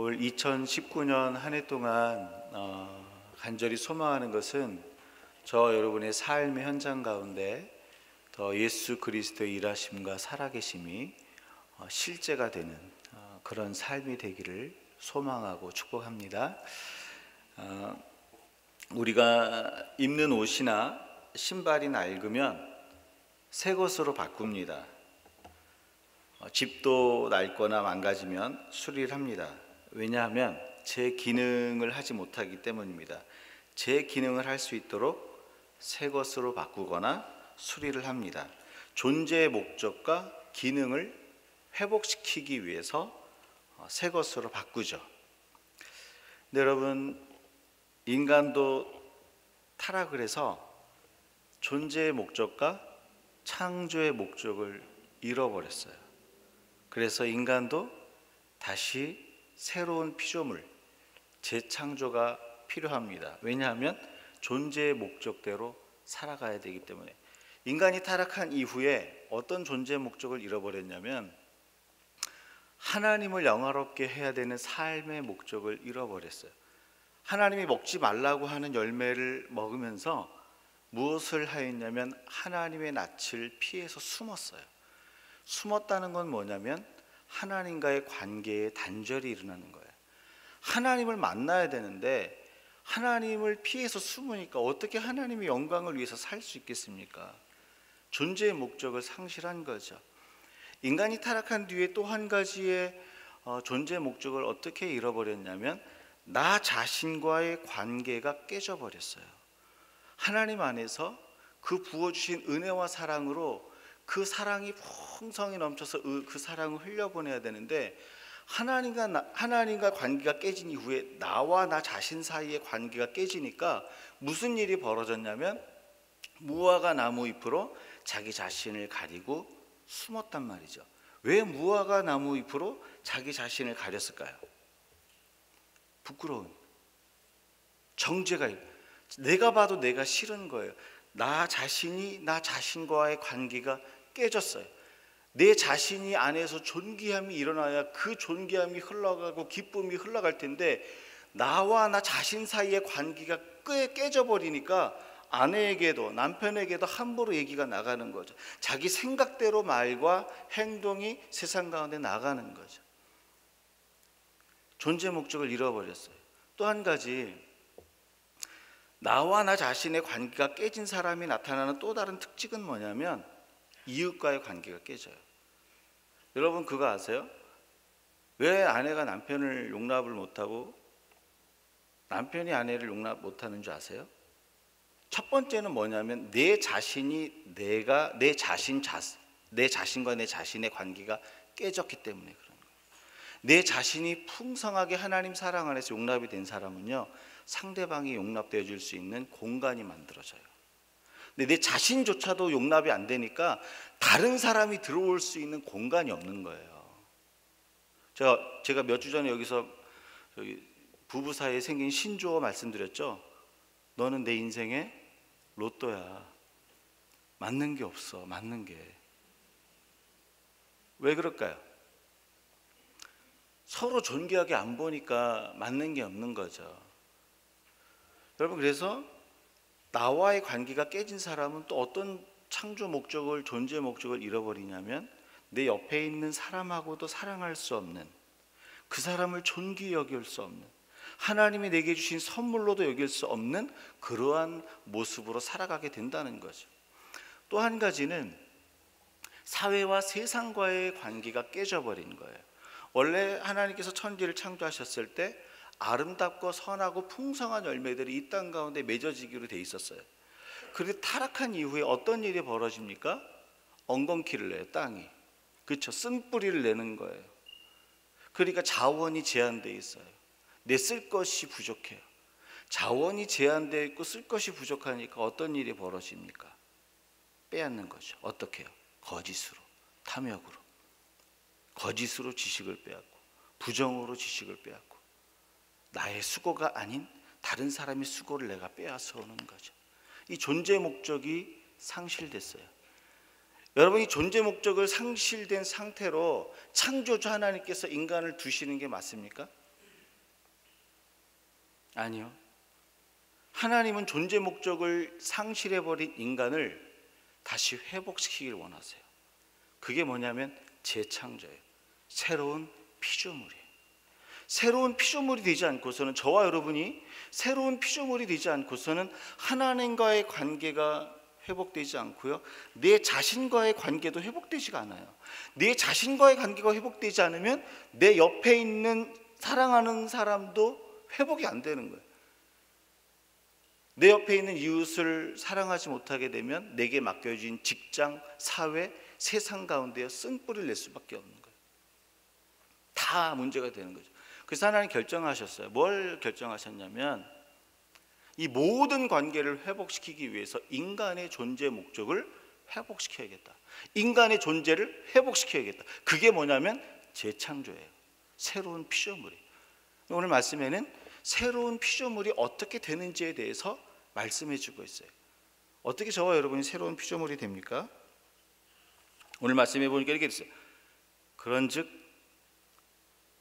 올 2019년 한 해 동안 간절히 소망하는 것은 저 여러분의 삶의 현장 가운데 더 예수 그리스도의 일하심과 살아계심이 실제가 되는 그런 삶이 되기를 소망하고 축복합니다. 우리가 입는 옷이나 신발이 낡으면 새 것으로 바꿉니다. 집도 낡거나 망가지면 수리를 합니다. 왜냐하면 제 기능을 하지 못하기 때문입니다. 제 기능을 할 수 있도록 새 것으로 바꾸거나 수리를 합니다. 존재의 목적과 기능을 회복시키기 위해서 새 것으로 바꾸죠. 근데 여러분, 인간도 타락을 해서 존재의 목적과 창조의 목적을 잃어버렸어요. 그래서 인간도 다시 새로운 피조물, 재창조가 필요합니다. 왜냐하면 존재의 목적대로 살아가야 되기 때문에. 인간이 타락한 이후에 어떤 존재의 목적을 잃어버렸냐면 하나님을 영화롭게 해야 되는 삶의 목적을 잃어버렸어요. 하나님이 먹지 말라고 하는 열매를 먹으면서 무엇을 하였냐면 하나님의 낯을 피해서 숨었어요. 숨었다는 건 뭐냐면 하나님과의 관계에 단절이 일어나는 거예요. 하나님을 만나야 되는데 하나님을 피해서 숨으니까 어떻게 하나님의 영광을 위해서 살 수 있겠습니까? 존재의 목적을 상실한 거죠. 인간이 타락한 뒤에 또 한 가지의 존재의 목적을 어떻게 잃어버렸냐면 나 자신과의 관계가 깨져버렸어요. 하나님 안에서 그 부어주신 은혜와 사랑으로 그 사랑이 풍성히 넘쳐서 그 사랑을 흘려보내야 되는데 하나님과 관계가 깨진 이후에 나와 나 자신 사이의 관계가 깨지니까 무슨 일이 벌어졌냐면 무화과 나무 잎으로 자기 자신을 가리고 숨었단 말이죠. 왜 무화과 나무 잎으로 자기 자신을 가렸을까요? 부끄러운, 정죄가, 내가 봐도 내가 싫은 거예요. 나 자신이 나 자신과의 관계가 깨졌어요. 내 자신이 안에서 존귀함이 일어나야 그 존귀함이 흘러가고 기쁨이 흘러갈 텐데 나와 나 자신 사이의 관계가 깨져버리니까 아내에게도 남편에게도 함부로 얘기가 나가는 거죠. 자기 생각대로 말과 행동이 세상 가운데 나가는 거죠. 존재 목적을 잃어버렸어요. 또 한 가지, 나와 나 자신의 관계가 깨진 사람이 나타나는 또 다른 특징은 뭐냐면 이웃과의 관계가 깨져요. 여러분 그거 아세요? 왜 아내가 남편을 용납을 못하고 남편이 아내를 용납 못하는 줄 아세요? 첫 번째는 뭐냐면 내 자신과 내 자신의 관계가 깨졌기 때문에 그런 거예요. 내 자신이 풍성하게 하나님 사랑 안에서 용납이 된 사람은요, 상대방이 용납되어 줄 수 있는 공간이 만들어져요. 근데 내 자신조차도 용납이 안 되니까 다른 사람이 들어올 수 있는 공간이 없는 거예요. 제가 몇 주 전에 여기서 부부 사이에 생긴 신조어 말씀드렸죠. 너는 내 인생의 로또야. 맞는 게 없어. 맞는 게. 왜 그럴까요? 서로 존귀하게 안 보니까 맞는 게 없는 거죠. 여러분, 그래서 나와의 관계가 깨진 사람은 또 어떤 창조 목적을, 존재 목적을 잃어버리냐면 내 옆에 있는 사람하고도 사랑할 수 없는, 그 사람을 존귀히 여길 수 없는, 하나님이 내게 주신 선물로도 여길 수 없는 그러한 모습으로 살아가게 된다는 거죠. 또 한 가지는 사회와 세상과의 관계가 깨져버린 거예요. 원래 하나님께서 천지를 창조하셨을 때 아름답고 선하고 풍성한 열매들이 이 땅 가운데 맺어지기로 돼 있었어요. 그런데 타락한 이후에 어떤 일이 벌어집니까? 엉겅퀴를 내요, 땅이. 그렇죠. 쓴뿌리를 내는 거예요. 그러니까 자원이 제한되어 있어요. 내 쓸 것이 부족해요. 자원이 제한되어 있고 쓸 것이 부족하니까 어떤 일이 벌어집니까? 빼앗는 거죠. 어떻게 해요? 거짓으로, 탐욕으로. 거짓으로 지식을 빼앗고, 부정으로 지식을 빼앗고, 나의 수고가 아닌 다른 사람의 수고를 내가 빼앗아 오는 거죠. 이 존재 목적이 상실됐어요. 여러분이 존재 목적을 상실된 상태로 창조주 하나님께서 인간을 두시는 게 맞습니까? 아니요. 하나님은 존재 목적을 상실해버린 인간을 다시 회복시키길 원하세요. 그게 뭐냐면 재창조예요. 새로운 피조물이에요. 새로운 피조물이 되지 않고서는, 저와 여러분이 새로운 피조물이 되지 않고서는 하나님과의 관계가 회복되지 않고요, 내 자신과의 관계도 회복되지가 않아요. 내 자신과의 관계가 회복되지 않으면 내 옆에 있는 사랑하는 사람도 회복이 안 되는 거예요. 내 옆에 있는 이웃을 사랑하지 못하게 되면 내게 맡겨진 직장, 사회, 세상 가운데 쓴뿌리를 낼 수밖에 없는 거예요. 다 문제가 되는 거죠. 그래서 하나님 결정하셨어요. 뭘 결정하셨냐면, 이 모든 관계를 회복시키기 위해서 인간의 존재 목적을 회복시켜야겠다. 인간의 존재를 회복시켜야겠다. 그게 뭐냐면 재창조예요. 새로운 피조물이에요. 오늘 말씀에는 새로운 피조물이 어떻게 되는지에 대해서 말씀해 주고 있어요. 어떻게 저와 여러분이 새로운 피조물이 됩니까? 오늘 말씀해 보니까 이렇게 됐어요. 그런즉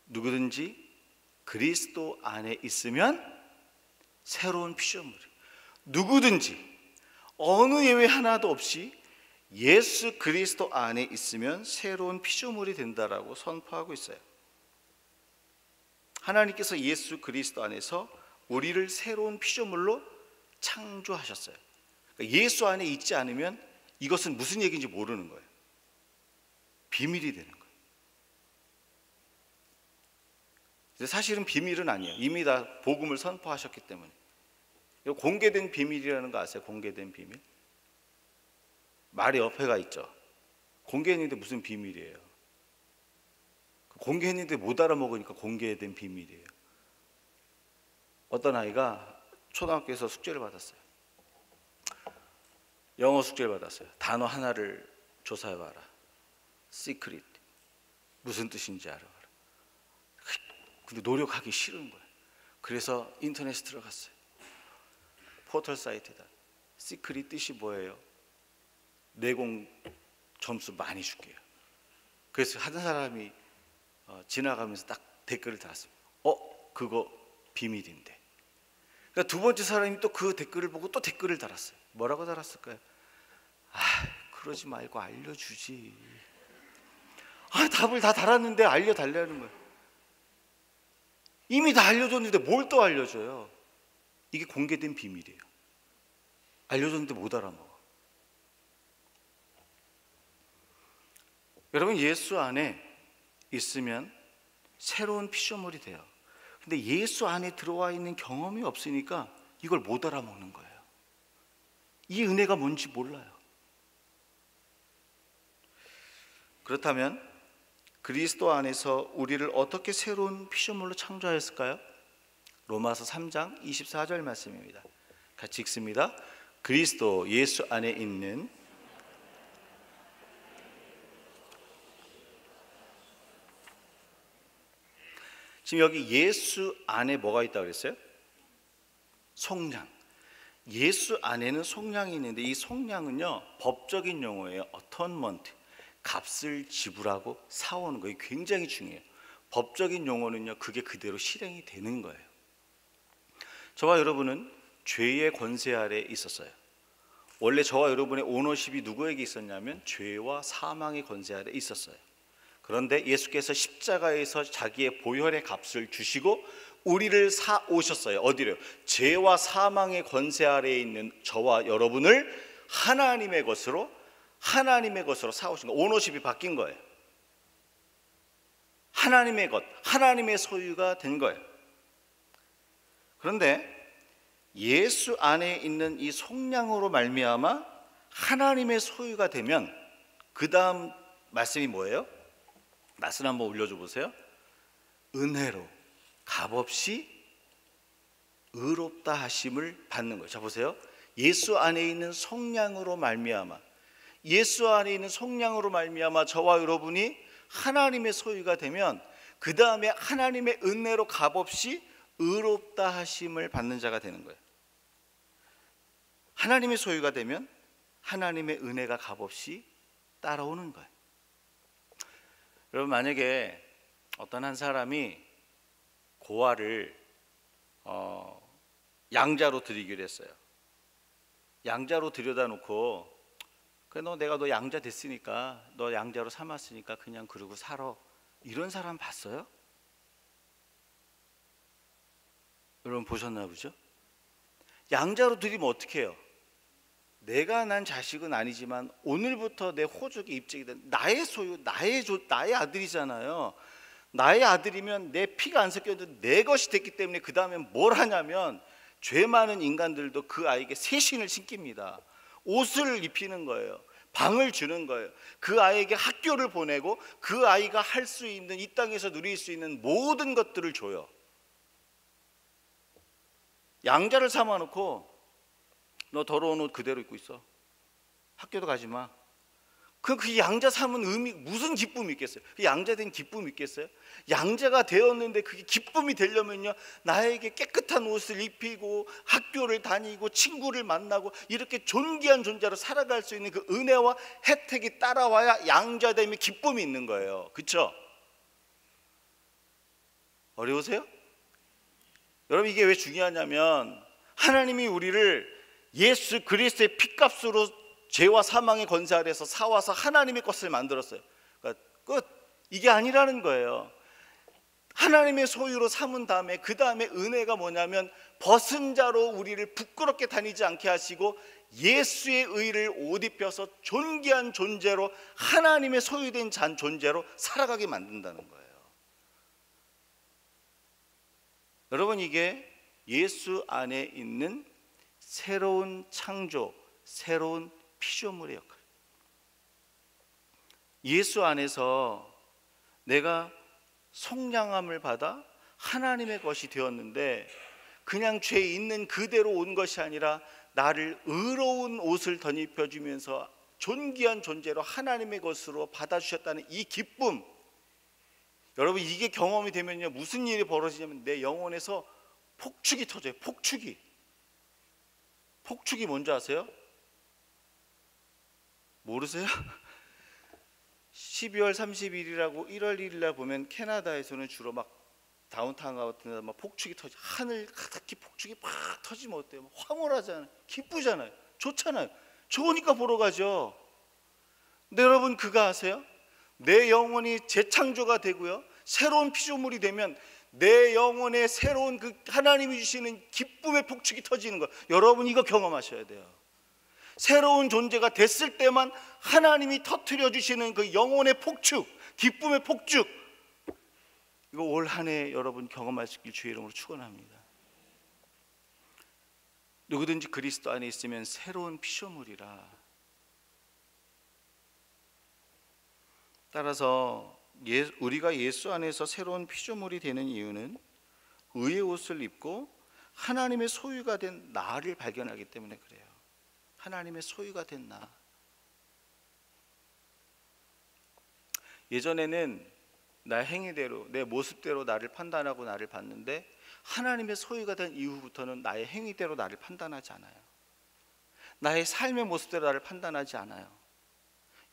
누구든지 그리스도 안에 있으면 새로운 피조물이, 누구든지 어느 예외 하나도 없이 예수 그리스도 안에 있으면 새로운 피조물이 된다라고 선포하고 있어요. 하나님께서 예수 그리스도 안에서 우리를 새로운 피조물로 창조하셨어요. 그러니까 예수 안에 있지 않으면 이것은 무슨 얘기인지 모르는 거예요. 비밀이 되는 거예요. 사실은 비밀은 아니에요. 이미 다 복음을 선포하셨기 때문에. 공개된 비밀이라는 거 아세요? 공개된 비밀? 말이 옆에가 있죠. 공개했는데 무슨 비밀이에요? 공개했는데 못 알아먹으니까 공개된 비밀이에요. 어떤 아이가 초등학교에서 숙제를 받았어요. 영어 숙제를 받았어요. 단어 하나를 조사해봐라. 시크릿. 무슨 뜻인지 알아봐라. 근데 노력하기 싫은 거예요. 그래서 인터넷에 들어갔어요. 포털 사이트에다 시크릿 뜻이 뭐예요? 내공 점수 많이 줄게요. 그래서 한 사람이 지나가면서 딱 댓글을 달았습니다. 그거 비밀인데. 그러니까 두 번째 사람이 또 그 댓글을 보고 또 댓글을 달았어요. 뭐라고 달았을까요? 그러지 말고 알려주지. 답을 다 달았는데 알려달라는 거예요. 이미 다 알려줬는데 뭘 또 알려줘요? 이게 공개된 비밀이에요. 알려줬는데 못 알아먹어. 여러분, 예수 안에 있으면 새로운 피조물이 돼요. 근데 예수 안에 들어와 있는 경험이 없으니까 이걸 못 알아먹는 거예요. 이 은혜가 뭔지 몰라요. 그렇다면 그리스도 안에서 우리를 어떻게 새로운 피조물로 창조하였을까요? 로마서 3장 24절 말씀입니다. 같이 읽습니다. 그리스도 예수 안에 있는 지금 여기 예수 안에 뭐가 있다고 그랬어요? 속량. 예수 안에는 속량이 있는데 이 속량은요, 법적인 용어예요. 어톤먼트. 값을 지불하고 사오는 거. 이게 굉장히 중요해요. 법적인 용어는요, 그게 그대로 실행이 되는 거예요. 저와 여러분은 죄의 권세 아래에 있었어요. 원래 저와 여러분의 오너십이 누구에게 있었냐면 죄와 사망의 권세 아래에 있었어요. 그런데 예수께서 십자가에서 자기의 보혈의 값을 주시고 우리를 사오셨어요. 어디로요? 죄와 사망의 권세 아래에 있는 저와 여러분을 하나님의 것으로 사오신 거예요. 오너십이 바뀐 거예요. 하나님의 것, 하나님의 소유가 된 거예요. 그런데 예수 안에 있는 이 속량으로 말미암아 하나님의 소유가 되면 그 다음 말씀이 뭐예요? 말씀 한번 올려줘 보세요. 은혜로 값없이 의롭다 하심을 받는 거예요. 자 보세요. 예수 안에 있는 속량으로 말미암아, 예수 안에 있는 속량으로 말미암아 저와 여러분이 하나님의 소유가 되면 그 다음에 하나님의 은혜로 값없이 의롭다 하심을 받는 자가 되는 거예요. 하나님의 소유가 되면 하나님의 은혜가 값없이 따라오는 거예요. 여러분, 만약에 어떤 한 사람이 고아를 양자로 드리기로 했어요. 양자로 들여다 놓고 그래 내가 너 양자 됐으니까 너 양자로 삼았으니까 그냥 그러고 살아. 이런 사람 봤어요? 여러분 보셨나 보죠? 양자로 드리면 어떻게 해요? 내가 난 자식은 아니지만 오늘부터 내 호적에 입증이 된 나의 소유, 나의 아들이잖아요. 나의 아들이면 내 피가 안 섞여도 내 것이 됐기 때문에 그 다음에 뭘 하냐면 죄 많은 인간들도 그 아이에게 새신을 신깁니다. 옷을 입히는 거예요. 방을 주는 거예요. 그 아이에게 학교를 보내고 그 아이가 할 수 있는 이 땅에서 누릴 수 있는 모든 것들을 줘요. 양자를 삼아놓고 너 더러운 옷 그대로 입고 있어. 학교도 가지 마. 그 양자 삼은 의미 무슨 기쁨이 있겠어요? 그 양자된 기쁨이 있겠어요? 양자가 되었는데 그게 기쁨이 되려면요 나에게 깨끗한 옷을 입히고 학교를 다니고 친구를 만나고 이렇게 존귀한 존재로 살아갈 수 있는 그 은혜와 혜택이 따라와야 양자됨의 기쁨이 있는 거예요. 그렇죠? 어려우세요? 여러분 이게 왜 중요하냐면 하나님이 우리를 예수 그리스도의 피값으로 죄와 사망의 권세 아래에서 사와서 하나님의 것을 만들었어요. 그러니까 끝. 이게 아니라는 거예요. 하나님의 소유로 삼은 다음에 그 다음에 은혜가 뭐냐면 벗은 자로 우리를 부끄럽게 다니지 않게 하시고 예수의 의를 옷 입혀서 존귀한 존재로 하나님의 소유된 존재로 살아가게 만든다는 거예요. 여러분 이게 예수 안에 있는 새로운 창조, 새로운 피조물의 역할. 예수 안에서 내가 속량함을 받아 하나님의 것이 되었는데 그냥 죄 있는 그대로 온 것이 아니라 나를 의로운 옷을 덧입혀주면서 존귀한 존재로 하나님의 것으로 받아주셨다는 이 기쁨. 여러분 이게 경험이 되면요 무슨 일이 벌어지냐면 내 영혼에서 폭축이 터져요. 폭축이 뭔지 아세요? 모르세요? 12월 30일이라고 1월 1일날 보면 캐나다에서는 주로 막 다운타운 같은 데서 막 폭축이 터지 하늘 가득히 폭축이 팍 터지면 어때요? 황홀하잖아요. 기쁘잖아요. 좋잖아요. 좋으니까 보러 가죠. 근데 여러분 그거 아세요? 내 영혼이 재창조가 되고요 새로운 피조물이 되면 내 영혼에 새로운 그 하나님이 주시는 기쁨의 폭축이 터지는 거예요. 여러분 이거 경험하셔야 돼요. 새로운 존재가 됐을 때만 하나님이 터뜨려 주시는 그 영혼의 폭축, 기쁨의 폭축, 이거 올 한 해 여러분 경험할 수 있길 주의 이름으로 축원합니다. 누구든지 그리스도 안에 있으면 새로운 피조물이라. 따라서 우리가 예수 안에서 새로운 피조물이 되는 이유는 의의 옷을 입고 하나님의 소유가 된 나를 발견하기 때문에 그래요. 하나님의 소유가 된 나. 예전에는 나의 행위대로 내 모습대로 나를 판단하고 나를 봤는데 하나님의 소유가 된 이후부터는 나의 행위대로 나를 판단하지 않아요. 나의 삶의 모습대로 나를 판단하지 않아요.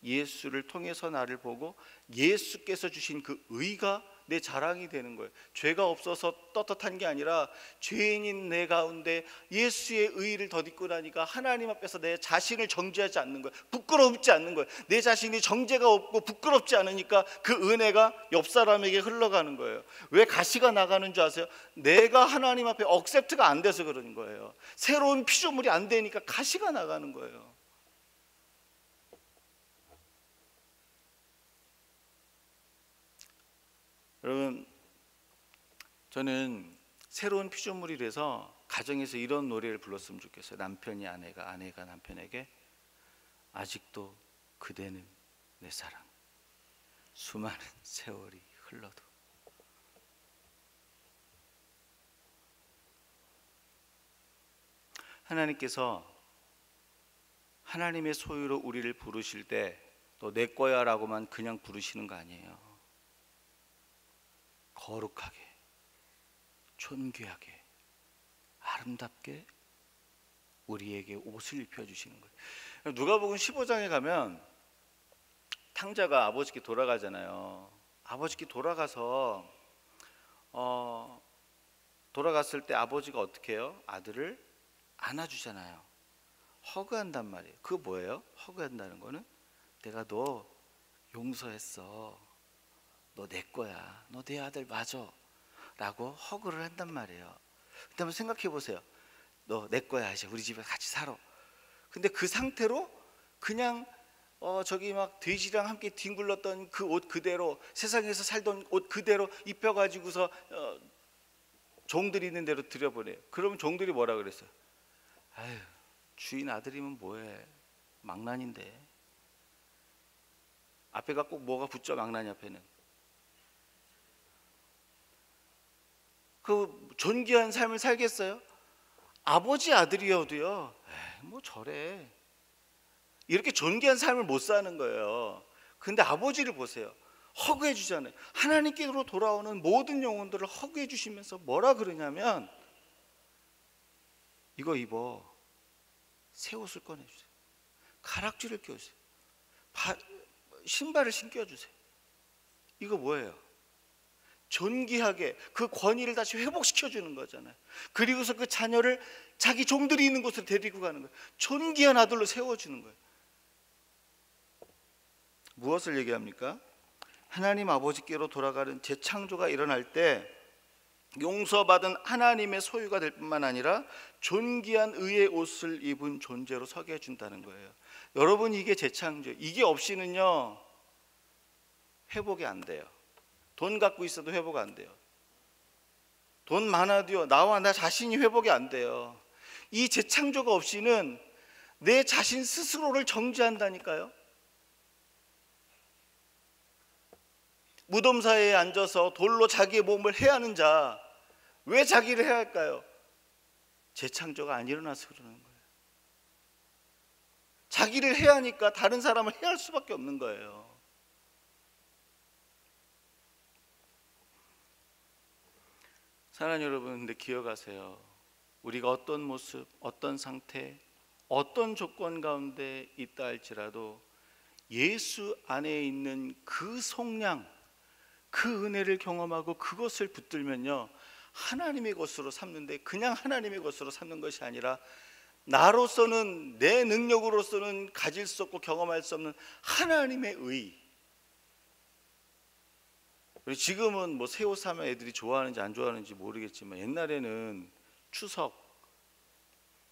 예수를 통해서 나를 보고 예수께서 주신 그 의가 내 자랑이 되는 거예요. 죄가 없어서 떳떳한 게 아니라 죄인인 내 가운데 예수의 의를 덧입고 나니까 하나님 앞에서 내 자신을 정죄하지 않는 거예요. 부끄럽지 않는 거예요. 내 자신이 정죄가 없고 부끄럽지 않으니까 그 은혜가 옆 사람에게 흘러가는 거예요. 왜 가시가 나가는 줄 아세요? 내가 하나님 앞에 억셉트가 안 돼서 그러는 거예요. 새로운 피조물이 안 되니까 가시가 나가는 거예요. 여러분 저는 새로운 피조물이 돼서 가정에서 이런 노래를 불렀으면 좋겠어요. 남편이 아내가, 아내가 남편에게 아직도 그대는 내 사랑 수많은 세월이 흘러도. 하나님께서 하나님의 소유로 우리를 부르실 때 너 내 거야 라고만 그냥 부르시는 거 아니에요. 거룩하게, 존귀하게, 아름답게 우리에게 옷을 입혀주시는 거예요. 누가복음 15장에 가면 탕자가 아버지께 돌아가잖아요. 아버지께 돌아가서 돌아갔을 때 아버지가 어떻게 해요? 아들을 안아주잖아요. 허그한단 말이에요. 그거 뭐예요? 허그한다는 거는 내가 너 용서했어. 너 내 거야. 너 내 아들 맞아. 라고 허그를 한단 말이에요. 근데 한번 생각해 보세요. 너 내 거야. 이제 우리 집에 같이 살아. 근데 그 상태로 그냥 저기 막 돼지랑 함께 뒹굴렀던 그 옷 그대로, 세상에서 살던 옷 그대로 입혀가지고서 종들이 있는 대로 들여보내요. 그러면 종들이 뭐라 그랬어요? 아유, 주인 아들이면 뭐해, 망나니인데. 앞에가 꼭 뭐가 붙죠? 망나니 앞에는 그 존귀한 삶을 살겠어요? 아버지 아들이어도요, 에이, 뭐 저래, 이렇게 존귀한 삶을 못 사는 거예요. 근데 아버지를 보세요. 허그해 주잖아요. 하나님께로 돌아오는 모든 영혼들을 허그해 주시면서 뭐라 그러냐면, 이거 입어. 새 옷을 꺼내주세요. 가락지를 껴주세요. 신발을 신겨주세요. 이거 뭐예요? 존귀하게 그 권위를 다시 회복시켜주는 거잖아요. 그리고서 그 자녀를 자기 종들이 있는 곳으로 데리고 가는 거예요. 존귀한 아들로 세워주는 거예요. 무엇을 얘기합니까? 하나님 아버지께로 돌아가는 재창조가 일어날 때 용서받은 하나님의 소유가 될 뿐만 아니라 존귀한 의의 옷을 입은 존재로 서게 해준다는 거예요. 여러분, 이게 재창조. 이게 없이는요 회복이 안 돼요. 돈 갖고 있어도 회복 안 돼요. 돈 많아도요, 나와 나 자신이 회복이 안 돼요. 이 재창조가 없이는 내 자신 스스로를 정죄한다니까요. 무덤사이에 앉아서 돌로 자기의 몸을 해하는 자, 왜 자기를 해야 할까요? 재창조가 안 일어나서 그러는 거예요. 자기를 해야 하니까 다른 사람을 해야 할 수밖에 없는 거예요. 사랑하는 여러분, 근데 기억하세요. 우리가 어떤 모습, 어떤 상태, 어떤 조건 가운데 있다 할지라도 예수 안에 있는 그 속량, 그 은혜를 경험하고 그것을 붙들면요, 하나님의 것으로 삼는데, 그냥 하나님의 것으로 삼는 것이 아니라 나로서는, 내 능력으로서는 가질 수 없고 경험할 수 없는 하나님의 의. 지금은 뭐 새 옷 사면 애들이 좋아하는지 안 좋아하는지 모르겠지만, 옛날에는 추석,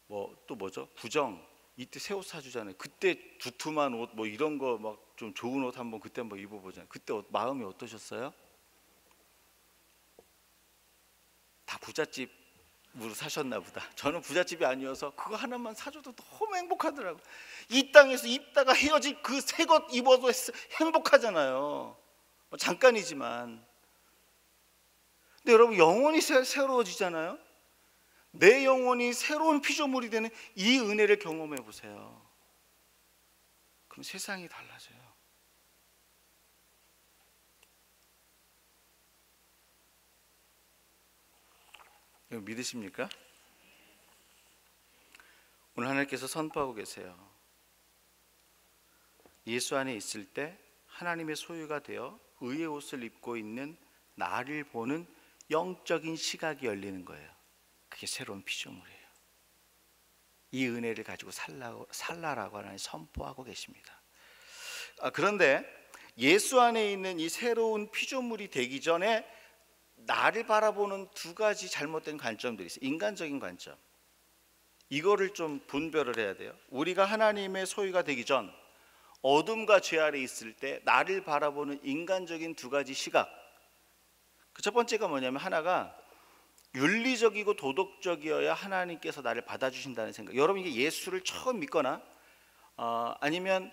뭐 또 뭐죠? 구정, 이때 새 옷 사주잖아요. 그때 두툼한 옷, 뭐 이런 거 막 좀 좋은 옷 한번 그때 한번 입어보잖아요. 그때 마음이 어떠셨어요? 다 부잣집으로 사셨나 보다. 저는 부잣집이 아니어서 그거 하나만 사줘도 너무 행복하더라고. 이 땅에서 입다가 헤어질 그 새 것 입어도 행복하잖아요. 잠깐이지만. 근데 여러분, 영혼이 새로워지잖아요. 내 영혼이 새로운 피조물이 되는 이 은혜를 경험해 보세요. 그럼 세상이 달라져요. 이거 믿으십니까? 오늘 하나님께서 선포하고 계세요. 예수 안에 있을 때 하나님의 소유가 되어 의의 옷을 입고 있는 나를 보는 영적인 시각이 열리는 거예요. 그게 새로운 피조물이에요. 이 은혜를 가지고 살라라고 하나님 선포하고 계십니다. 그런데 예수 안에 있는 이 새로운 피조물이 되기 전에 나를 바라보는 두 가지 잘못된 관점들이 있어요. 인간적인 관점. 이거를 좀 분별을 해야 돼요. 우리가 하나님의 소유가 되기 전 어둠과 죄 아래 있을 때 나를 바라보는 인간적인 두 가지 시각. 그 첫 번째가 뭐냐면, 하나가 윤리적이고 도덕적이어야 하나님께서 나를 받아주신다는 생각. 여러분, 이게 예수를 처음 믿거나 아니면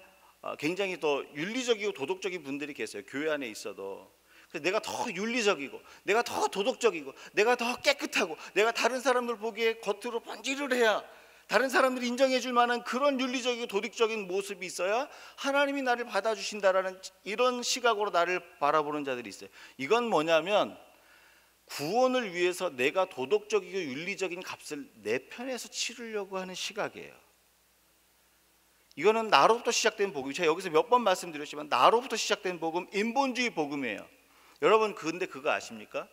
굉장히 더 윤리적이고 도덕적인 분들이 계세요. 교회 안에 있어도. 그래서 내가 더 윤리적이고, 내가 더 도덕적이고, 내가 더 깨끗하고, 내가 다른 사람들 보기에 겉으로 번지를 해야, 다른 사람들이 인정해 줄 만한 그런 윤리적이고 도덕적인 모습이 있어야 하나님이 나를 받아주신다라는 이런 시각으로 나를 바라보는 자들이 있어요. 이건 뭐냐면, 구원을 위해서 내가 도덕적이고 윤리적인 값을 내 편에서 치르려고 하는 시각이에요. 이거는 나로부터 시작된 복음. 제가 여기서 몇 번 말씀드렸지만, 나로부터 시작된 복음, 인본주의 복음이에요. 여러분, 근데 그거 아십니까?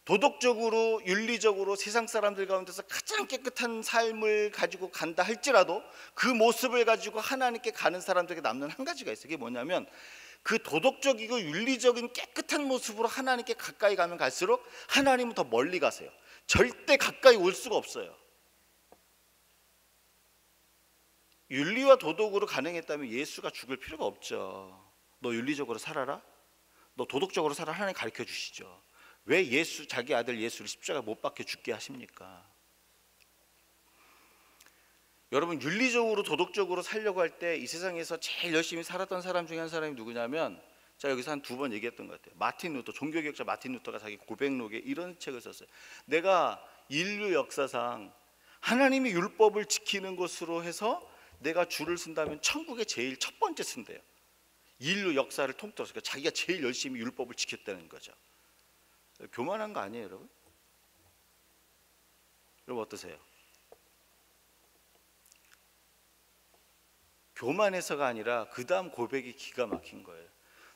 도덕적으로 윤리적으로 세상 사람들 가운데서 가장 깨끗한 삶을 가지고 간다 할지라도 그 모습을 가지고 하나님께 가는 사람들에게 남는 한 가지가 있어요. 그게 뭐냐면 그 도덕적이고 윤리적인 깨끗한 모습으로 하나님께 가까이 가면 갈수록 하나님은 더 멀리 가세요. 절대 가까이 올 수가 없어요. 윤리와 도덕으로 가능했다면 예수가 죽을 필요가 없죠. 너 윤리적으로 살아라, 너 도덕적으로 살아, 하나님 가르쳐 주시죠. 왜 자기 아들 예수를 십자가 못 박혀 죽게 하십니까? 여러분, 윤리적으로 도덕적으로 살려고 할 때 이 세상에서 제일 열심히 살았던 사람 중에 한 사람이 누구냐면, 자, 여기서 한 2번 얘기했던 것 같아요. 마틴 루터, 종교개혁자 마틴 루터가 자기 고백록에 이런 책을 썼어요. 내가 인류 역사상 하나님이 율법을 지키는 것으로 해서 내가 줄을 쓴다면 천국에 제일 첫 번째 쓴대요. 인류 역사를 통틀어서. 그러니까 자기가 제일 열심히 율법을 지켰다는 거죠. 교만한 거 아니에요, 여러분? 여러분 어떠세요? 교만해서가 아니라 그 다음 고백이 기가 막힌 거예요.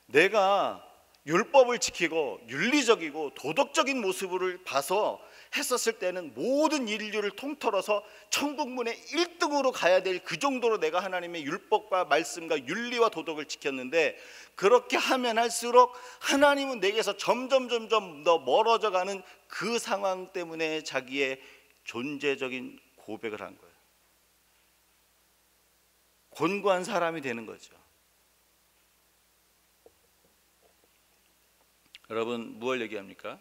내가 율법을 지키고 윤리적이고 도덕적인 모습을 봐서 했었을 때는 모든 인류를 통틀어서 천국문에 1등으로 가야 될 그 정도로 내가 하나님의 율법과 말씀과 윤리와 도덕을 지켰는데, 그렇게 하면 할수록 하나님은 내게서 점점 더 멀어져 가는 그 상황 때문에 자기의 존재적인 고백을 한 거예요. 곤고한 사람이 되는 거죠. 여러분, 무엇을 얘기합니까?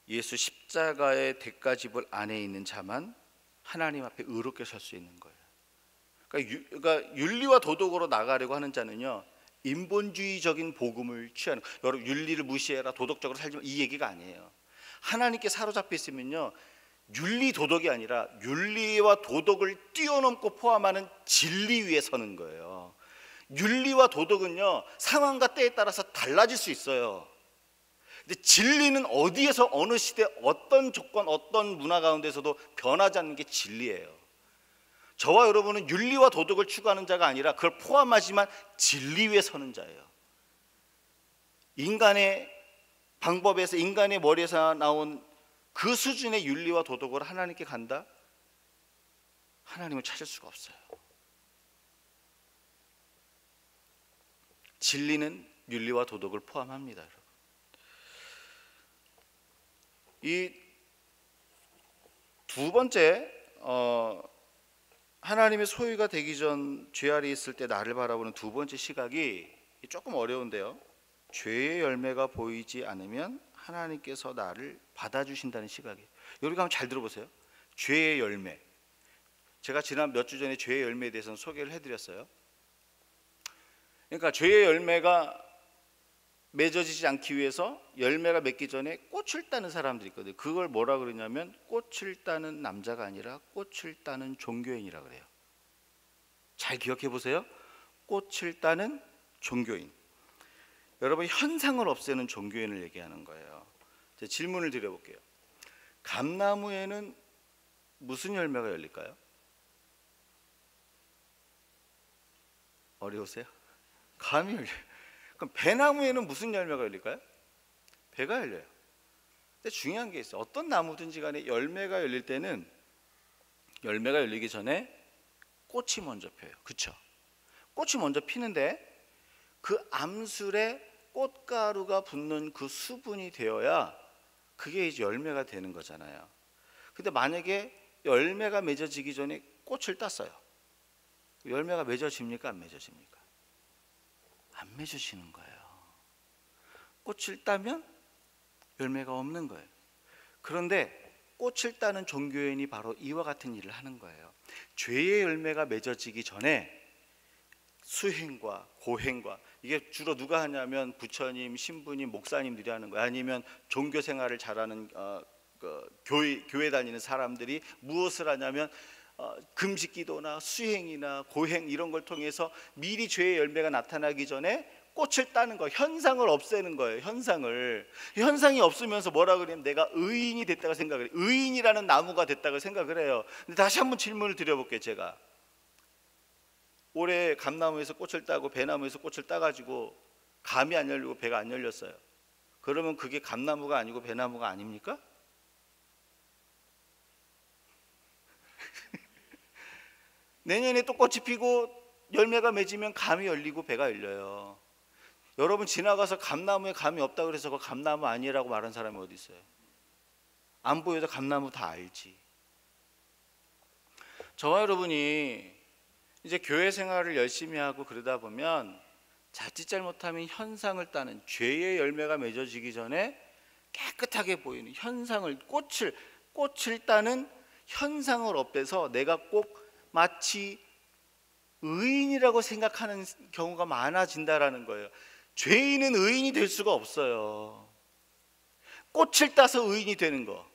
예수 십자가의 대가지불 안에 있는 자만 하나님 앞에 의롭게 설 수 있는 거예요. 그러니까 윤리와 도덕으로 나가려고 하는 자는요, 인본주의적인 복음을 취하는, 여러분 윤리를 무시해라, 도덕적으로 살지 마, 이 얘기가 아니에요. 하나님께 사로잡혀 있으면요, 윤리 도덕이 아니라 윤리와 도덕을 뛰어넘고 포함하는 진리 위에 서는 거예요. 윤리와 도덕은요, 상황과 때에 따라서 달라질 수 있어요. 근데 진리는 어디에서 어느 시대 어떤 조건 어떤 문화 가운데서도 변하지 않는 게 진리예요. 저와 여러분은 윤리와 도덕을 추구하는 자가 아니라 그걸 포함하지만 진리 위에 서는 자예요. 인간의 방법에서, 인간의 머리에서 나온 그 수준의 윤리와 도덕으로 하나님께 간다? 하나님을 찾을 수가 없어요. 진리는 윤리와 도덕을 포함합니다, 여러분. 이 두 번째, 하나님의 소유가 되기 전 죄 아래 있을 때 나를 바라보는 두 번째 시각이 조금 어려운데요. 죄의 열매가 보이지 않으면 하나님께서 나를 받아주신다는 시각이에요. 여러분 한번 잘 들어보세요. 죄의 열매. 제가 지난 몇 주 전에 죄의 열매에 대해서는 소개를 해드렸어요. 그러니까 죄의 열매가 맺어지지 않기 위해서 열매가 맺기 전에 꽃을 따는 사람들이 있거든요. 그걸 뭐라 그러냐면 꽃을 따는 남자가 아니라 꽃을 따는 종교인이라 그래요. 잘 기억해 보세요. 꽃을 따는 종교인. 여러분, 현상을 없애는 종교인을 얘기하는 거예요. 제가 질문을 드려볼게요. 감나무에는 무슨 열매가 열릴까요? 어려우세요? 감이 열려요. 그럼 배나무에는 무슨 열매가 열릴까요? 배가 열려요. 근데 중요한 게 있어요. 어떤 나무든지 간에 열매가 열릴 때는 열매가 열리기 전에 꽃이 먼저 펴요. 그렇죠? 꽃이 먼저 피는데 그 암술에 꽃가루가 붙는 그 수분이 되어야 그게 이제 열매가 되는 거잖아요. 근데 만약에 열매가 맺어지기 전에 꽃을 땄어요. 열매가 맺어집니까? 안 맺어집니까? 안 맺어지는 거예요. 꽃을 따면 열매가 없는 거예요. 그런데 꽃을 따는 종교인이 바로 이와 같은 일을 하는 거예요. 죄의 열매가 맺어지기 전에 수행과 고행과, 이게 주로 누가 하냐면 부처님, 신부님, 목사님들이 하는 거예요. 아니면 종교 생활을 잘하는 교회 다니는 사람들이 무엇을 하냐면 금식 기도나 수행이나 고행 이런 걸 통해서 미리 죄의 열매가 나타나기 전에 꽃을 따는 거, 현상을 없애는 거예요. 현상이 없으면서 뭐라 그러냐면 내가 의인이 됐다고 생각을 해요. 의인이라는 나무가 됐다고 생각을 해요. 근데 다시 한번 질문을 드려볼게요. 제가 올해 감나무에서 꽃을 따고 배나무에서 꽃을 따가지고 감이 안 열리고 배가 안 열렸어요. 그러면 그게 감나무가 아니고 배나무가 아닙니까? 내년에 또 꽃이 피고 열매가 맺으면 감이 열리고 배가 열려요. 여러분 지나가서 감나무에 감이 없다 그래서 그 감나무 아니라고 말하는 사람이 어디 있어요? 안 보여도 감나무 다 알지. 저와 여러분이 이제 교회 생활을 열심히 하고 그러다 보면 자칫 잘못하면 현상을 따는 죄의 열매가 맺어지기 전에 깨끗하게 보이는 현상을 꽃을 따는 현상을 업돼서 내가 꼭 마치 의인이라고 생각하는 경우가 많아진다라는 거예요. 죄인은 의인이 될 수가 없어요. 꽃을 따서 의인이 되는 거,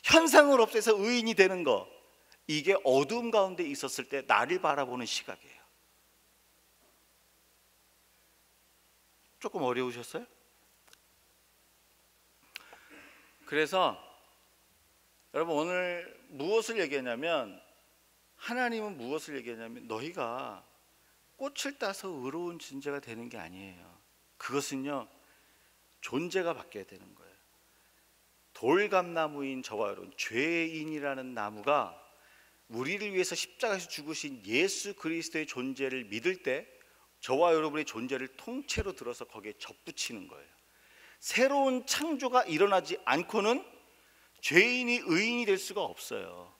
현상을 없애서 의인이 되는 거, 이게 어두움 가운데 있었을 때 나를 바라보는 시각이에요. 조금 어려우셨어요? 그래서 여러분 오늘 무엇을 얘기하냐면, 하나님은 무엇을 얘기하냐면 너희가 꽃을 따서 의로운 존재가 되는 게 아니에요. 그것은요 존재가 바뀌어야 되는 거예요. 돌감나무인 저와 여러분, 죄인이라는 나무가 우리를 위해서 십자가에서 죽으신 예수 그리스도의 존재를 믿을 때 저와 여러분의 존재를 통째로 들어서 거기에 접붙이는 거예요. 새로운 창조가 일어나지 않고는 죄인이 의인이 될 수가 없어요.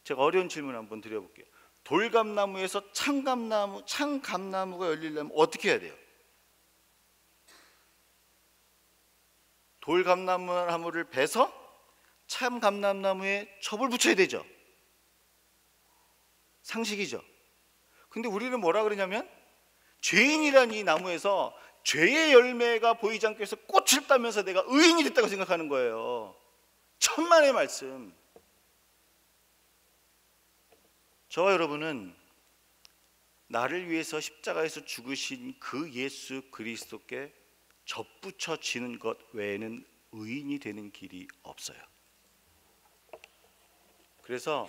제가 어려운 질문 한번 드려볼게요. 돌감나무에서 창감나무가 열리려면 어떻게 해야 돼요? 돌감나무를 베서 참감나무에 첩을 붙여야 되죠. 상식이죠. 근데 우리는 뭐라 그러냐면 죄인이란 이 나무에서 죄의 열매가 보이지 않게 해서 꽃을 따면서 내가 의인이 됐다고 생각하는 거예요. 천만의 말씀. 저와 여러분은 나를 위해서 십자가에서 죽으신 그 예수 그리스도께 접붙여지는 것 외에는 의인이 되는 길이 없어요. 그래서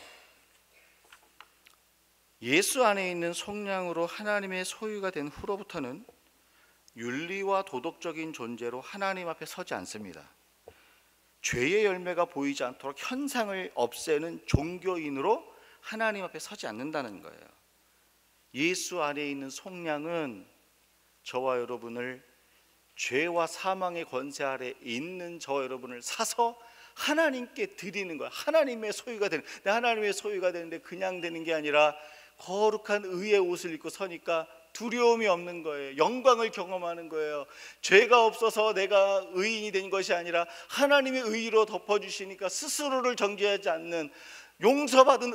예수 안에 있는 속량으로 하나님의 소유가 된 후로부터는 윤리와 도덕적인 존재로 하나님 앞에 서지 않습니다. 죄의 열매가 보이지 않도록 현상을 없애는 종교인으로 하나님 앞에 서지 않는다는 거예요. 예수 안에 있는 속량은 저와 여러분을 죄와 사망의 권세 아래 있는 저와 여러분을 사서 하나님께 드리는 거예요. 하나님의 소유가 되는, 하나님의 소유가 되는데 그냥 되는 게 아니라 거룩한 의의 옷을 입고 서니까 두려움이 없는 거예요. 영광을 경험하는 거예요. 죄가 없어서 내가 의인이 된 것이 아니라 하나님의 의로 덮어주시니까 스스로를 정죄하지 않는 용서받은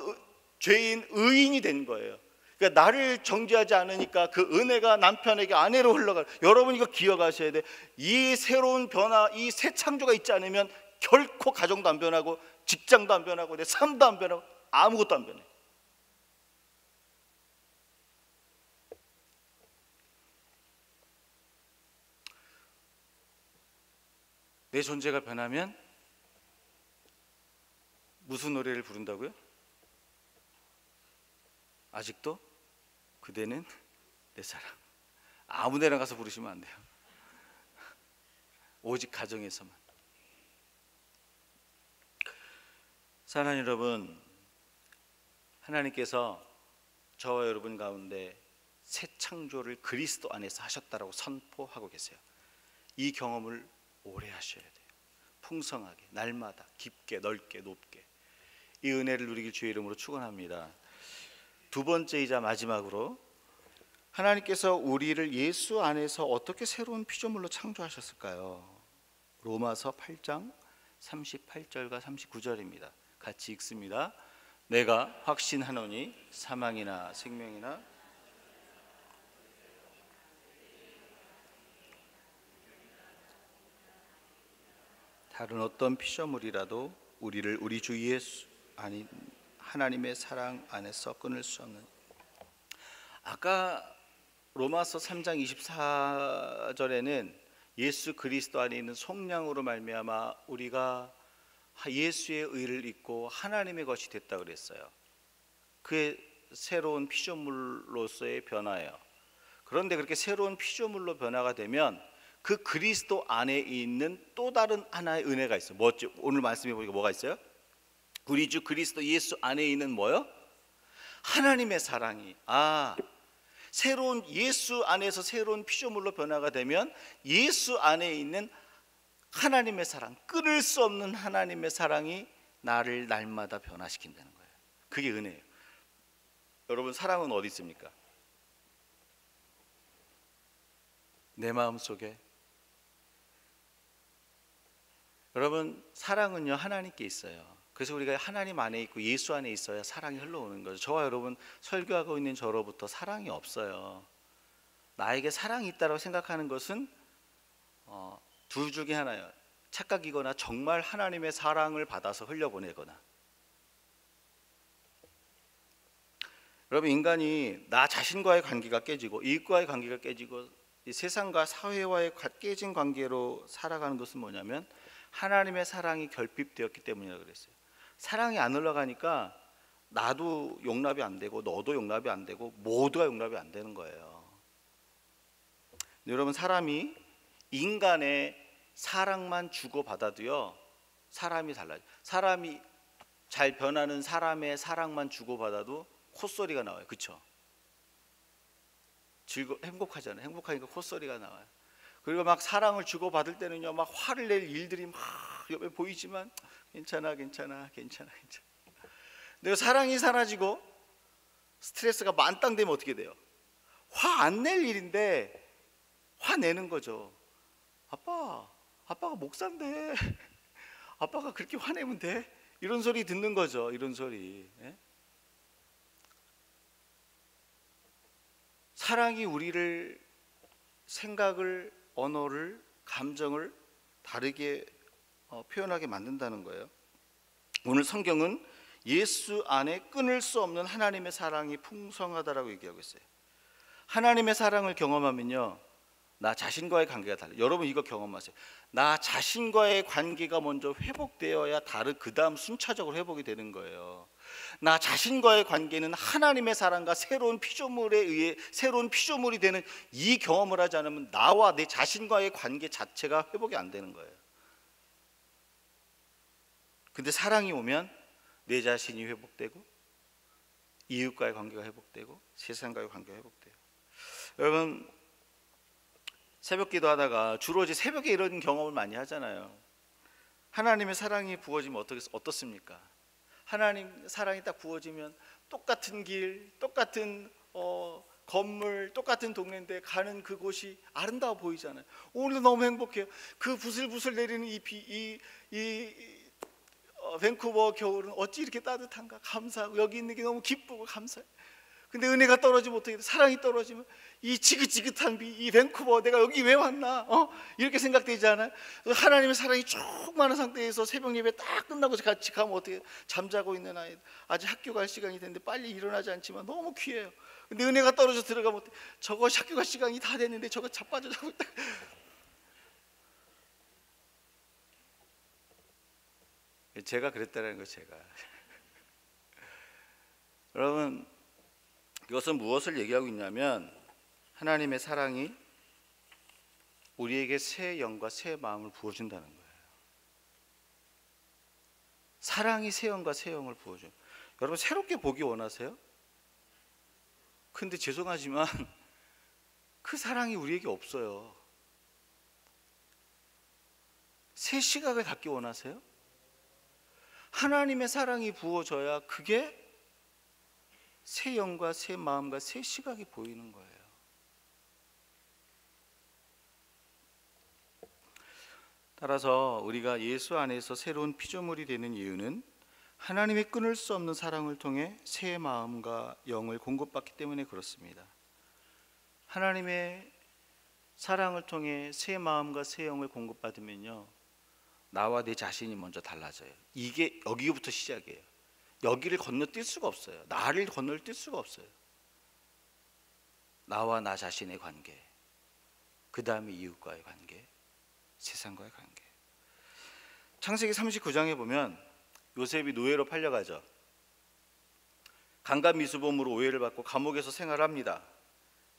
죄인 의인이 된 거예요. 그러니까 나를 정죄하지 않으니까 그 은혜가 남편에게 아내로 흘러가. 여러분 이거 기억하셔야 돼. 이 새로운 변화, 이 새 창조가 있지 않으면 결코 가정도 안 변하고 직장도 안 변하고 내 삶도 안 변하고 아무것도 안 변해. 내 존재가 변하면 무슨 노래를 부른다고요? 아직도 그대는 내 사랑. 아무 데나 가서 부르시면 안 돼요. 오직 가정에서만. 사랑하는 여러분, 하나님께서 저와 여러분 가운데 새 창조를 그리스도 안에서 하셨다라고 선포하고 계세요. 이 경험을 오래 하셔야 돼요. 풍성하게, 날마다, 깊게, 넓게, 높게. 이 은혜를 누리길 주의 이름으로 축원합니다. 두 번째이자 마지막으로, 하나님께서 우리를 예수 안에서 어떻게 새로운 피조물로 창조하셨을까요? 로마서 8장 38절과 39절입니다. 같이 읽습니다. 내가 확신하노니 사망이나 생명이나 다른 어떤 피조물이라도 우리를 우리 주 예수 아니 하나님의 사랑 안에서 끊을 수 없는. 아까 로마서 3장 24절에는 예수 그리스도 안에 있는 속량으로 말미암아 우리가 예수의 의를 입고 하나님의 것이 됐다 그랬어요. 그의 새로운 피조물로서의 변화예요. 그런데 그렇게 새로운 피조물로 변화가 되면 그 그리스도 안에 있는 또 다른 하나의 은혜가 있어요. 뭐죠? 오늘 말씀해 보니까 뭐가 있어요? 우리 주 그리스도 예수 안에 있는 뭐요? 하나님의 사랑이 새로운 예수 안에서 새로운 피조물로 변화가 되면 예수 안에 있는 하나님의 사랑, 끊을 수 없는 하나님의 사랑이 나를 날마다 변화시킨다는 거예요. 그게 은혜예요. 여러분, 사랑은 어디 있습니까? 내 마음 속에. 여러분, 사랑은요 하나님께 있어요. 그래서 우리가 하나님 안에 있고 예수 안에 있어야 사랑이 흘러오는 거죠. 저와 여러분 설교하고 있는 저로부터 사랑이 없어요. 나에게 사랑이 있다고 생각하는 것은 둘 중에 하나예요. 착각이거나 정말 하나님의 사랑을 받아서 흘려보내거나. 여러분, 인간이 나 자신과의 관계가 깨지고 이웃과의 관계가 깨지고 이 세상과 사회와의 깨진 관계로 살아가는 것은 뭐냐면 하나님의 사랑이 결핍되었기 때문이라고 그랬어요. 사랑이 안 흘러가니까 나도 용납이 안 되고 너도 용납이 안 되고 모두가 용납이 안 되는 거예요. 여러분, 사람이 인간의 사랑만 주고받아도요 사람이 달라요. 사람이 잘 변하는 사람의 사랑만 주고받아도 콧소리가 나와요. 그렇죠? 행복하잖아요. 행복하니까 콧소리가 나와요. 그리고 막 사랑을 주고받을 때는요 막 화를 낼 일들이 막 옆에 보이지만 괜찮아. 근데 사랑이 사라지고 스트레스가 만땅되면 어떻게 돼요? 화 안 낼 일인데 화내는 거죠. 아빠가 목사인데 아빠가 그렇게 화내면 돼? 이런 소리 듣는 거죠. 이런 소리. 예? 사랑이 우리를 생각을, 언어를, 감정을 다르게 표현하게 만든다는 거예요. 오늘 성경은 예수 안에 끊을 수 없는 하나님의 사랑이 풍성하다라고 얘기하고 있어요. 하나님의 사랑을 경험하면요 나 자신과의 관계가 달라요. 여러분 이거 경험하세요. 나 자신과의 관계가 먼저 회복되어야 그 다음 순차적으로 회복이 되는 거예요. 나 자신과의 관계는 하나님의 사랑과 새로운 피조물에 의해 새로운 피조물이 되는 이 경험을 하지 않으면 나와 내 자신과의 관계 자체가 회복이 안 되는 거예요. 근데 사랑이 오면 내 자신이 회복되고 이웃과의 관계가 회복되고 세상과의 관계가 회복돼요. 여러분, 새벽 기도하다가 주로 이제 새벽에 이런 경험을 많이 하잖아요. 하나님의 사랑이 부어지면 어떻습니까? 하나님 사랑이 딱 부어지면 똑같은 길, 똑같은 건물, 똑같은 동네인데 가는 그곳이 아름다워 보이잖아요. 오늘도 너무 행복해요. 그 부슬부슬 내리는 밴쿠버 겨울은 어찌 이렇게 따뜻한가 감사하고 여기 있는 게 너무 기쁘고 감사해요. 근데 은혜가 떨어지면 어떻게 돼? 사랑이 떨어지면 이 지긋지긋한 이 밴쿠버 내가 여기 왜 왔나? 이렇게 생각되지 않아요? 하나님의 사랑이 충만한 상태에서 새벽 예배 딱 끝나고 같이 가면 어떻게 해요? 잠자고 있는 아이 아직 학교 갈 시간이 됐는데 빨리 일어나지 않지만 너무 귀해요. 근데 은혜가 떨어져 들어가면 어떻게 저거 학교 갈 시간이 다 됐는데 저거 자빠져 자고 있다. 제가 그랬다는 거 제가. 여러분, 이것은 무엇을 얘기하고 있냐면 하나님의 사랑이 우리에게 새 영과 새 마음을 부어준다는 거예요. 사랑이 새 영과 새 영을 부어줘요. 여러분, 새롭게 보기 원하세요? 근데 죄송하지만 그 사랑이 우리에게 없어요. 새 시각을 갖기 원하세요? 하나님의 사랑이 부어져야 그게 새 영과 새 마음과 새 시각이 보이는 거예요. 따라서 우리가 예수 안에서 새로운 피조물이 되는 이유는 하나님의 끊을 수 없는 사랑을 통해 새 마음과 영을 공급받기 때문에 그렇습니다. 하나님의 사랑을 통해 새 마음과 새 영을 공급받으면요 나와 내 자신이 먼저 달라져요. 이게 여기부터 시작이에요. 여기를 건너뛸 수가 없어요. 나를 건너뛸 수가 없어요. 나와 나 자신의 관계, 그 다음에 이웃과의 관계, 세상과의 관계. 창세기 39장에 보면 요셉이 노예로 팔려가죠. 강간미수범으로 오해를 받고 감옥에서 생활합니다.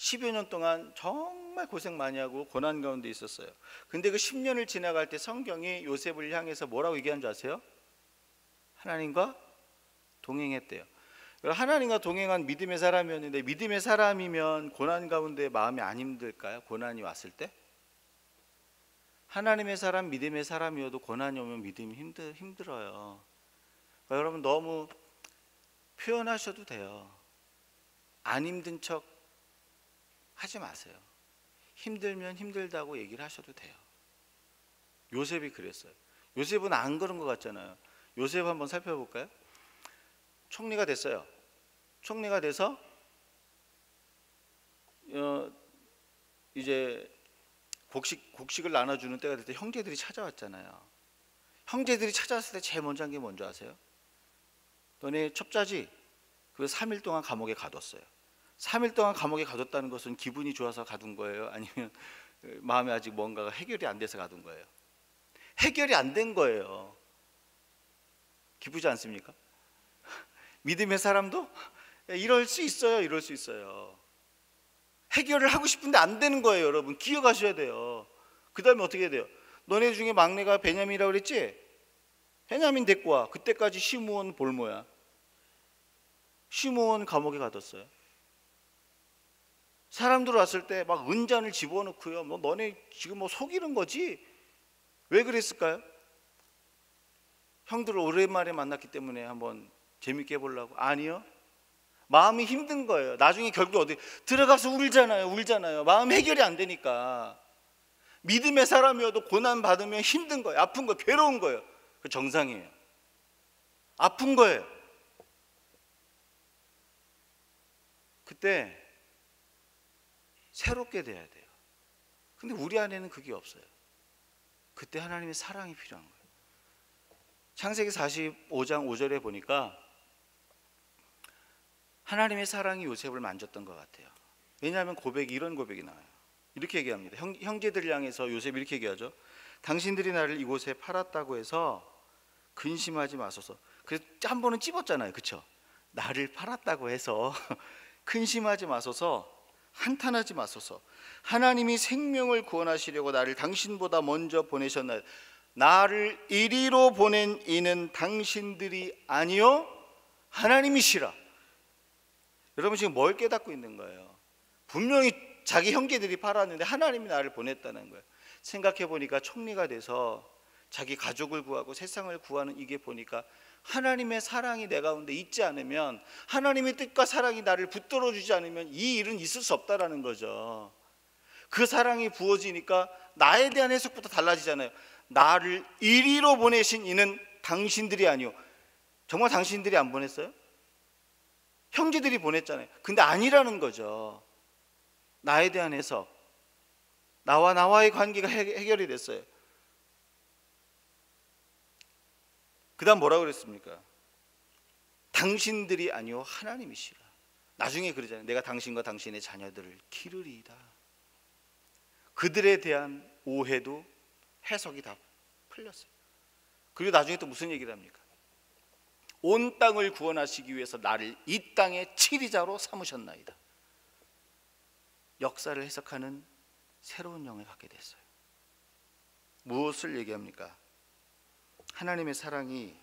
10여 년 동안 정말 고생 많이 하고 고난 가운데 있었어요. 근데 그 10년을 지나갈 때 성경이 요셉을 향해서 뭐라고 얘기한 줄 아세요? 하나님과 동행했대요. 하나님과 동행한 믿음의 사람이었는데, 믿음의 사람이면 고난 가운데 마음이 안 힘들까요? 고난이 왔을 때? 하나님의 사람, 믿음의 사람이어도 고난이 오면 믿음이 힘들어요. 여러분 너무 표현하셔도 돼요. 안 힘든 척 하지 마세요. 힘들면 힘들다고 얘기를 하셔도 돼요. 요셉이 그랬어요. 요셉은 안 그런 것 같잖아요. 요셉 한번 살펴볼까요? 총리가 됐어요. 총리가 돼서 이제 곡식을 나눠주는 때가 될 때 형제들이 찾아왔잖아요. 형제들이 찾아왔을 때 제일 먼저 한 게 뭔지 아세요? 너네 첩자지? 그래서 3일 동안 감옥에 가뒀어요. 3일 동안 감옥에 가뒀다는 것은 기분이 좋아서 가둔 거예요? 아니면 마음에 아직 뭔가가 해결이 안 돼서 가둔 거예요? 해결이 안 된 거예요. 기쁘지 않습니까? 믿음의 사람도 이럴 수 있어요. 이럴 수 있어요. 해결을 하고 싶은데 안 되는 거예요. 여러분 기억하셔야 돼요. 그 다음에 어떻게 해야 돼요? 너네 중에 막내가 베냐민이라고 그랬지? 베냐민 데리고 와. 그때까지 시므온 볼모야. 시므온 감옥에 가뒀어요. 사람들 왔을 때 막 은잔을 집어넣고요. 뭐 너네 지금 뭐 속이는 거지? 왜 그랬을까요? 형들을 오랜만에 만났기 때문에 한번 재밌게 해보려고? 아니요. 마음이 힘든 거예요. 나중에 결국 어디 들어가서 울잖아요. 마음 해결이 안 되니까. 믿음의 사람이어도 고난 받으면 힘든 거예요. 아픈 거예요. 괴로운 거예요. 그 정상이에요. 아픈 거예요. 그때 새롭게 돼야 돼요. 근데 우리 안에는 그게 없어요. 그때 하나님의 사랑이 필요한 거예요. 창세기 45장 5절에 보니까 하나님의 사랑이 요셉을 만졌던 것 같아요. 왜냐하면 이런 고백이 나와요. 이렇게 얘기합니다. 형제들을 향해서 요셉이 이렇게 얘기하죠. 당신들이 나를 이곳에 팔았다고 해서 근심하지 마소서. 그래서 한 번은 찝었잖아요. 그렇죠? 나를 팔았다고 해서 근심하지 마소서, 한탄하지 마소서. 하나님이 생명을 구원하시려고 나를 당신보다 먼저 보내셨나요? 나를 이리로 보낸 이는 당신들이 아니요 하나님이시라. 여러분 지금 뭘 깨닫고 있는 거예요? 분명히 자기 형제들이 팔았는데 하나님이 나를 보냈다는 거예요. 생각해 보니까 총리가 돼서 자기 가족을 구하고 세상을 구하는 이게 보니까 하나님의 사랑이 내 가운데 있지 않으면, 하나님의 뜻과 사랑이 나를 붙들어 주지 않으면 이 일은 있을 수 없다라는 거죠. 그 사랑이 부어지니까 나에 대한 해석부터 달라지잖아요. 나를 이리로 보내신 이는 당신들이 아니요. 정말 당신들이 안 보냈어요? 형제들이 보냈잖아요. 근데 아니라는 거죠. 나에 대한 해석, 나와의 관계가 해결이 됐어요. 그 다음 뭐라고 그랬습니까? 당신들이 아니요 하나님이시라. 나중에 그러잖아요. 내가 당신과 당신의 자녀들을 기르리이다. 그들에 대한 오해도 해석이 다 풀렸어요. 그리고 나중에 또 무슨 얘기를 합니까? 온 땅을 구원하시기 위해서 나를 이 땅의 치리자로 삼으셨나이다. 역사를 해석하는 새로운 영을 갖게 됐어요. 무엇을 얘기합니까? 하나님의 사랑이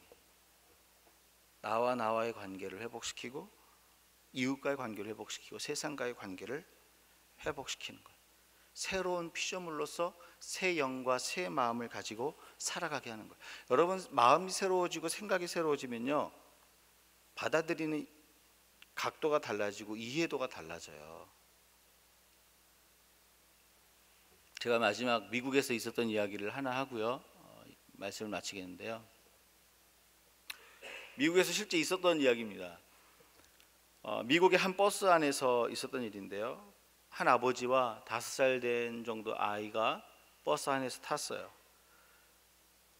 나와의 관계를 회복시키고 이웃과의 관계를 회복시키고 세상과의 관계를 회복시키는 거예요. 새로운 피조물로서 새 영과 새 마음을 가지고 살아가게 하는 거예요. 여러분 마음이 새로워지고 생각이 새로워지면요, 받아들이는 각도가 달라지고 이해도가 달라져요. 제가 마지막 미국에서 있었던 이야기를 하나 하고요, 말씀을 마치겠는데요. 미국에서 실제 있었던 이야기입니다. 미국의 한 버스 안에서 있었던 일인데요. 한 아버지와 5살 된 정도 아이가 버스 안에서 탔어요.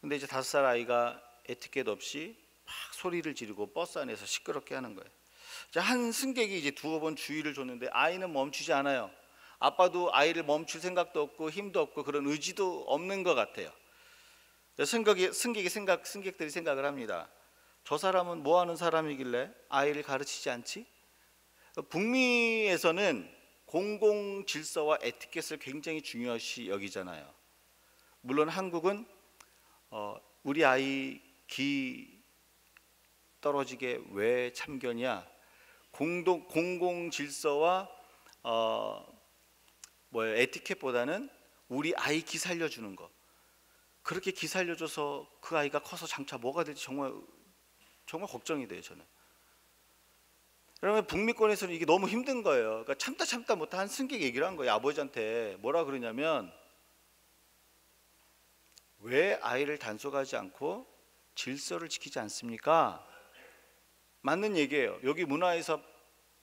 근데 이제 5살 아이가 에티켓 없이 막 소리를 지르고 버스 안에서 시끄럽게 하는 거예요. 한 승객이 이제 두어 번 주의를 줬는데 아이는 멈추지 않아요. 아빠도 아이를 멈출 생각도 없고 힘도 없고 그런 의지도 없는 것 같아요. 승객들이 생각을 합니다. 저 사람은 뭐 하는 사람이길래 아이를 가르치지 않지? 북미에서는 공공 질서와 에티켓을 굉장히 중요시 여기잖아요. 물론 한국은 우리 아이 기 떨어지게 왜 참견이야? 공공 질서와 에티켓보다는 우리 아이 기 살려주는 거. 그렇게 기 살려줘서 그 아이가 커서 장차 뭐가 될지 정말 걱정이 돼요, 저는. 여러분, 북미권에서는 이게 너무 힘든 거예요. 그러니까 참다 못해 한 승객 얘기를 한 거예요. 아버지한테 뭐라 그러냐면, 왜 아이를 단속하지 않고 질서를 지키지 않습니까? 맞는 얘기예요. 여기 문화에서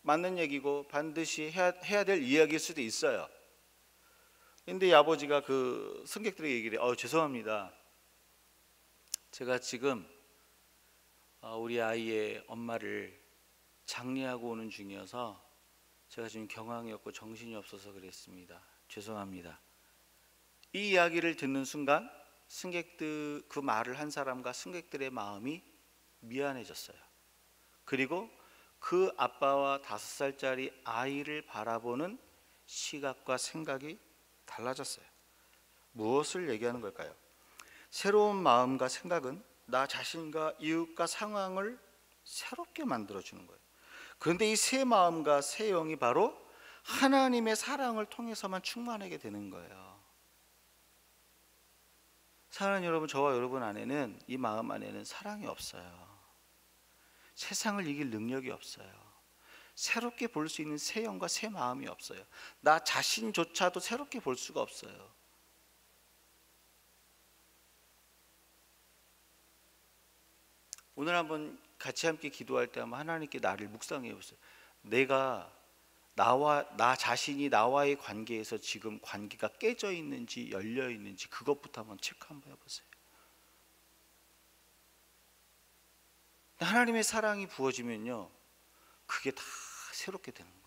맞는 얘기고 반드시 해야 될 이야기일 수도 있어요. 근데 이 아버지가 그 승객들에게 얘기를 해요. 죄송합니다. 제가 지금 우리 아이의 엄마를 장례하고 오는 중이어서 제가 지금 경황이 없고 정신이 없어서 그랬습니다. 죄송합니다. 이 이야기를 듣는 순간 승객들, 그 말을 한 사람과 승객들의 마음이 미안해졌어요. 그리고 그 아빠와 5살짜리 아이를 바라보는 시각과 생각이 달라졌어요. 무엇을 얘기하는 걸까요? 새로운 마음과 생각은 나 자신과 이웃과 상황을 새롭게 만들어주는 거예요. 그런데 이 새 마음과 새 영이 바로 하나님의 사랑을 통해서만 충만하게 되는 거예요. 사랑하는 여러분, 저와 여러분 안에는, 이 마음 안에는 사랑이 없어요. 세상을 이길 능력이 없어요. 새롭게 볼 수 있는 새 영과 새 마음이 없어요. 나 자신조차도 새롭게 볼 수가 없어요. 오늘 한번 같이 함께 기도할 때 한번 하나님께 나를 묵상해 보세요. 나 자신이 나와의 관계에서 지금 관계가 깨져 있는지 열려 있는지 그것부터 한번 체크 한번 해보세요. 하나님의 사랑이 부어지면요, 그게 다 새롭게 되는 거예요.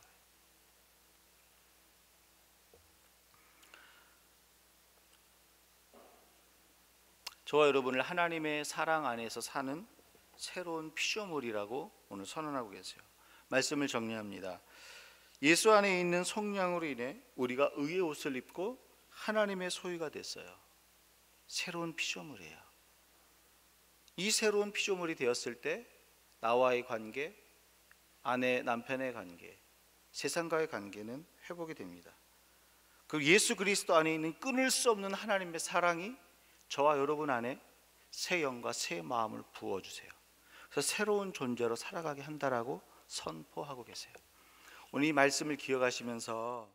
저와 여러분을 하나님의 사랑 안에서 사는 새로운 피조물이라고 오늘 선언하고 계세요. 말씀을 정리합니다. 예수 안에 있는 성령으로 인해 우리가 의의 옷을 입고 하나님의 소유가 됐어요. 새로운 피조물이에요. 이 새로운 피조물이 되었을 때 나와의 관계, 아내 남편의 관계, 세상과의 관계는 회복이 됩니다. 그 예수 그리스도 안에 있는 끊을 수 없는 하나님의 사랑이 저와 여러분 안에 새 영과 새 마음을 부어주세요. 그래서 새로운 존재로 살아가게 한다라고 선포하고 계세요. 오늘 이 말씀을 기억하시면서